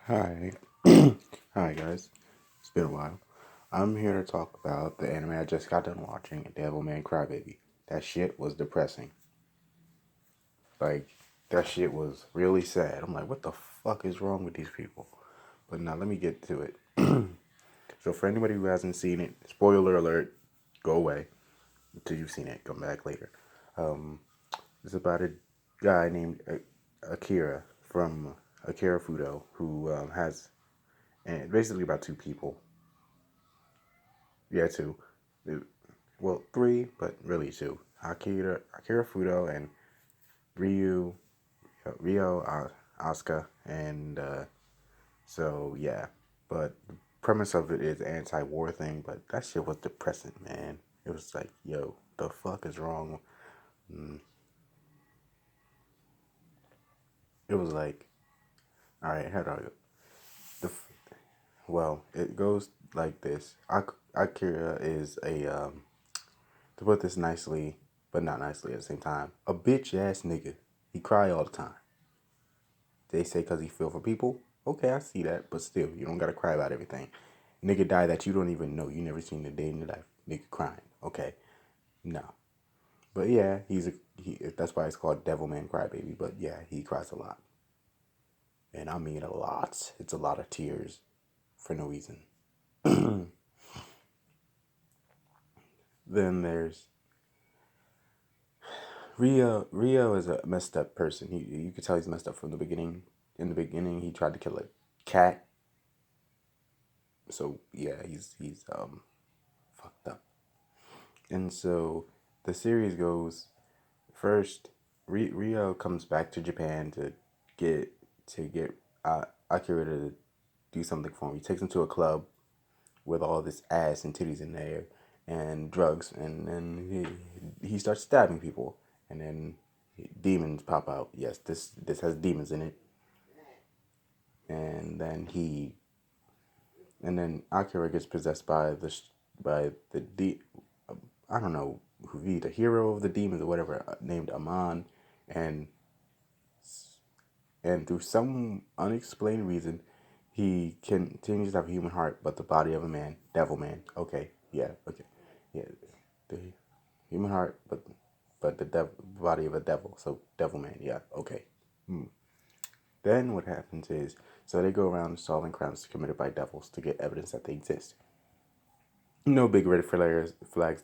Hi. Hi, guys. It's been a while. I'm here to talk about the anime I just got done watching, Devilman Crybaby. That shit was depressing. Like, that shit was really sad. I'm like, what the fuck is wrong with these people? But now let me get to it. So, for anybody who hasn't seen it, spoiler alert, go away until you've seen it. Come back later. Um, it's about a guy named Akira from Akira Fudo who has, and basically about two people. Yeah, two. Well, three, but really two. Akira Fudo and Ryu, Rio, Asuka, and so yeah. But the premise of it is anti-war thing, but that shit was depressing, man. It was like, yo, the fuck is wrong? Mm. It was like, all right, how do I go? The well, it goes like this. Akira is to put this nicely, but not nicely at the same time, a bitch ass nigga. He cry all the time. They say because he feel for people. Okay, I see that, but still, you don't gotta cry about everything. Nigga die that you don't even know. You never seen a day in your life. Nigga crying. Okay, no. But yeah, that's why it's called Devilman Crybaby. But yeah, he cries a lot, and I mean a lot. It's a lot of tears for no reason. Then there's Rio. Rio is a messed up person. You could tell he's messed up from the beginning. In the beginning, he tried to kill a cat. So yeah, he's fucked up. And so the series goes first. Rio comes back to Japan get get Akira to do something for him. He takes him to a club with all this ass and titties in there and drugs, and then he starts stabbing people, and then demons pop out. Yes, this has demons in it, and then Akira gets possessed by the I don't know who he, the hero of the demons or whatever, named Aman, and through some unexplained reason, he continues to have a human heart, but the body of a man, devil man. Okay, yeah, okay, yeah, the human heart, but the body of a devil. So devil man, yeah, okay. Hmm. Then what happens is, so they go around solving crimes committed by devils to get evidence that they exist. No big red flags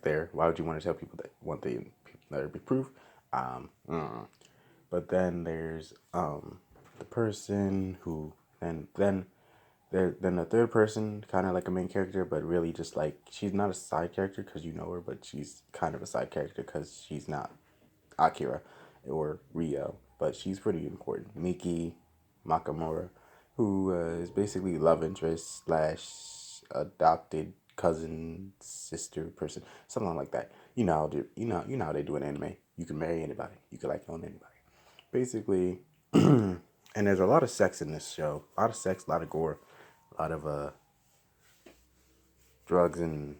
there. Why would you want to tell people that one thing let it be proof? But then there's the person who then the third person, kind of like a main character, but really just like she's not a side character because you know her, but she's kind of a side character because she's not Akira or Rio, but she's pretty important. Miki Makamura, who is basically love interest slash adopted cousin sister person, something like that. You know how they do in anime. You can marry anybody. You can like own anybody. Basically, and there's a lot of sex in this show. A lot of sex, a lot of gore, a lot of drugs and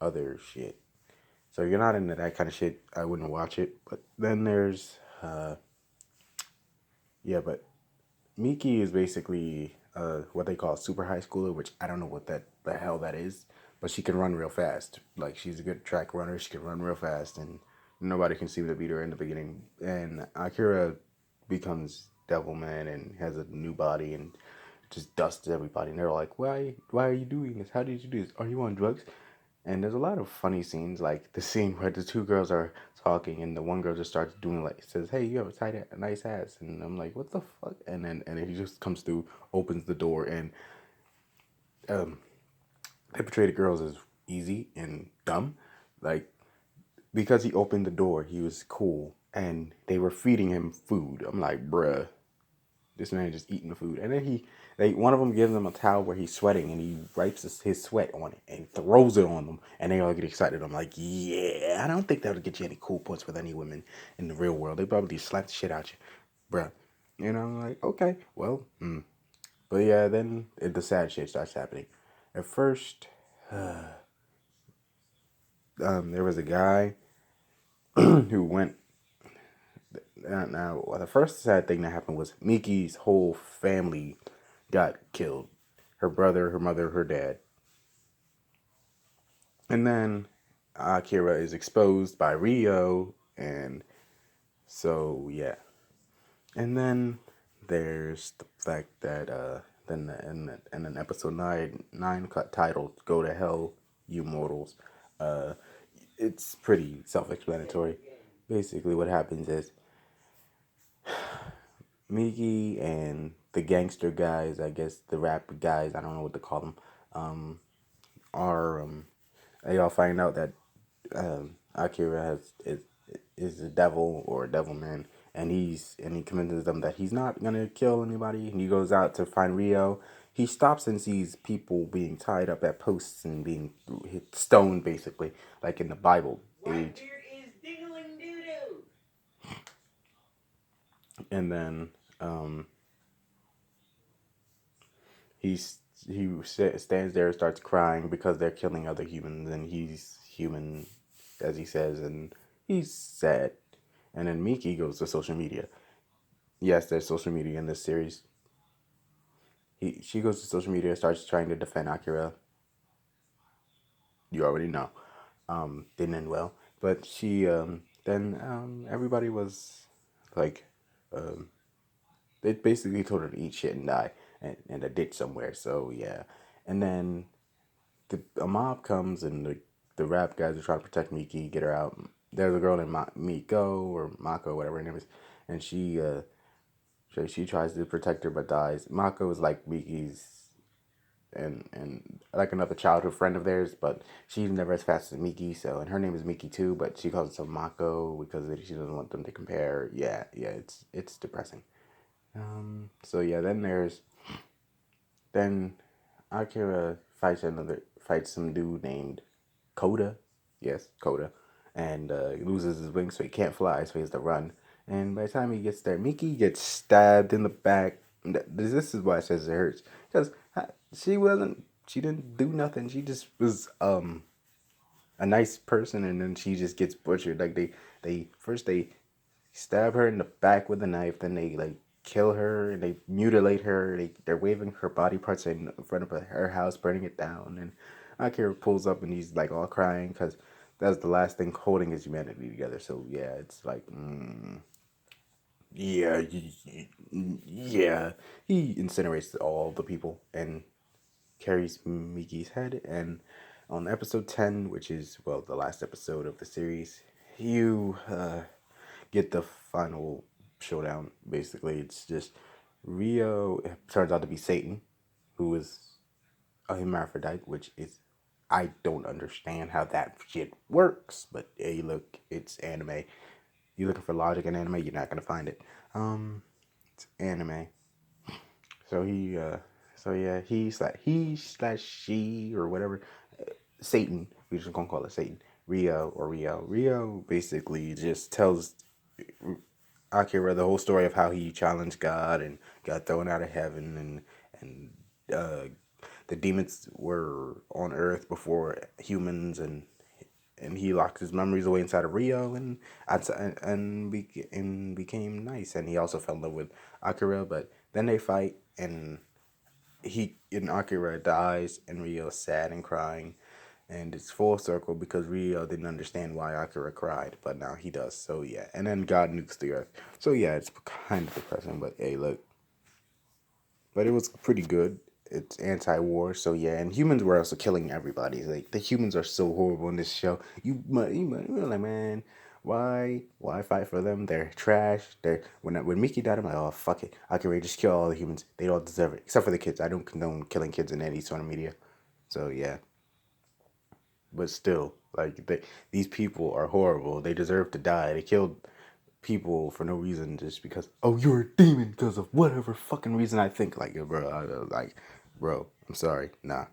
other shit. So if you're not into that kind of shit, I wouldn't watch it. But then there's yeah, but Miki is basically what they call a super high schooler, which I don't know what the hell that is, but she can run real fast. Like she's a good track runner. She can run real fast, and nobody can seem to beat her in the beginning. And Akira becomes Devilman and has a new body and just dusts everybody. And they're like, why are you doing this? How did you do this? Are you on drugs? And there's a lot of funny scenes, like the scene where the two girls are talking, and the one girl just starts doing like says, "Hey, you have a nice ass," and I'm like, "What the fuck?" And he just comes through, opens the door, and um, they portray the girls as easy and dumb, like because he opened the door, he was cool, and they were feeding him food. I'm like, bruh, this man just eating the food, and then one of them gives him a towel where he's sweating, and he wipes his sweat on it and throws it on them, and they all get excited. I'm like, yeah, I don't think that would get you any cool points with any women in the real world. They probably just slap the shit out you, bruh. You know, I'm like, okay, well, but yeah, then the sad shit starts happening. At first, there was a guy who went. Now, the first sad thing that happened was Miki's whole family got killed. Her brother, her mother, her dad. And then Akira is exposed by Rio, and so yeah. And then there's the fact that then and then episode nine cut titled "Go to Hell, You Mortals." Uh, it's pretty self-explanatory. Basically, what happens is Miki and the gangster guys, I guess the rap guys, I don't know what to call them, are they all find out that Akira is a devil or a devilman, and he convinces them that he's not gonna kill anybody. And he goes out to find Rio. He stops and sees people being tied up at posts and being hit stoned, basically, like in the Bible age. And then um, he's stands there and starts crying because they're killing other humans, and he's human, as he says, and he's sad. And then Miki goes to social media. Yes, there's social media in this series. She goes to social media, starts trying to defend Akira. You already know. Didn't end well, but she then everybody was like, um, they basically told her to eat shit and die in a ditch somewhere. So yeah, and then a mob comes and the rap guys are trying to protect Miki, get her out. There's a girl named Miko or Mako, whatever her name is, and she tries to protect her but dies. Mako is like Miki's and like another childhood friend of theirs, but she's never as fast as Miki. So and her name is Miki too, but she calls herself Mako because she doesn't want them to compare. Yeah, it's depressing. So yeah, then Akira fights some dude named Koda. Yes, Koda. And he loses his wings so he can't fly, so he has to run. And by the time he gets there, Miki gets stabbed in the back. This is why it says it hurts. Because she didn't do nothing. She just was a nice person, and then she just gets butchered. Like they stab her in the back with a knife, then they like kill her and they mutilate her. They're waving her body parts in front of her house, burning it down. And Akira pulls up and he's like all crying because that's the last thing holding his humanity together. So yeah, it's like, yeah, yeah. He incinerates all the people and carries Miki's head. And on episode 10, which is, well, the last episode of the series, you get the final showdown. Basically, it's just Rio turns out to be Satan, who is a hermaphrodite, which is, I don't understand how that shit works. But hey, look, it's anime. You looking for logic in anime, you're not gonna find it. It's anime. So so yeah, he slash she or whatever, Satan. We just gonna call it Satan. Rio basically just tells Akira the whole story of how he challenged God and got thrown out of heaven, and the demons were on Earth before humans, and he locked his memories away inside of Rio, and became nice. And he also fell in love with Akira, but then they fight, and Akira dies, and Rio's sad and crying, and it's full circle because Rio didn't understand why Akira cried, but now he does. So yeah, and then God nukes the Earth. So yeah, it's kind of depressing, but hey, look, but it was pretty good. It's anti-war, so yeah, and humans were also killing everybody. Like the humans are so horrible in this show. You're like, man, why fight for them? They're trash. When Mickey died, I'm like, oh fuck it, I can just kill all the humans. They all deserve it, except for the kids. I don't condone killing kids in any sort of media. So yeah, but still, like these people are horrible. They deserve to die. They killed people for no reason just because, oh, you're a demon because of whatever fucking reason. I think like, bro, like, bro, I'm sorry, nah.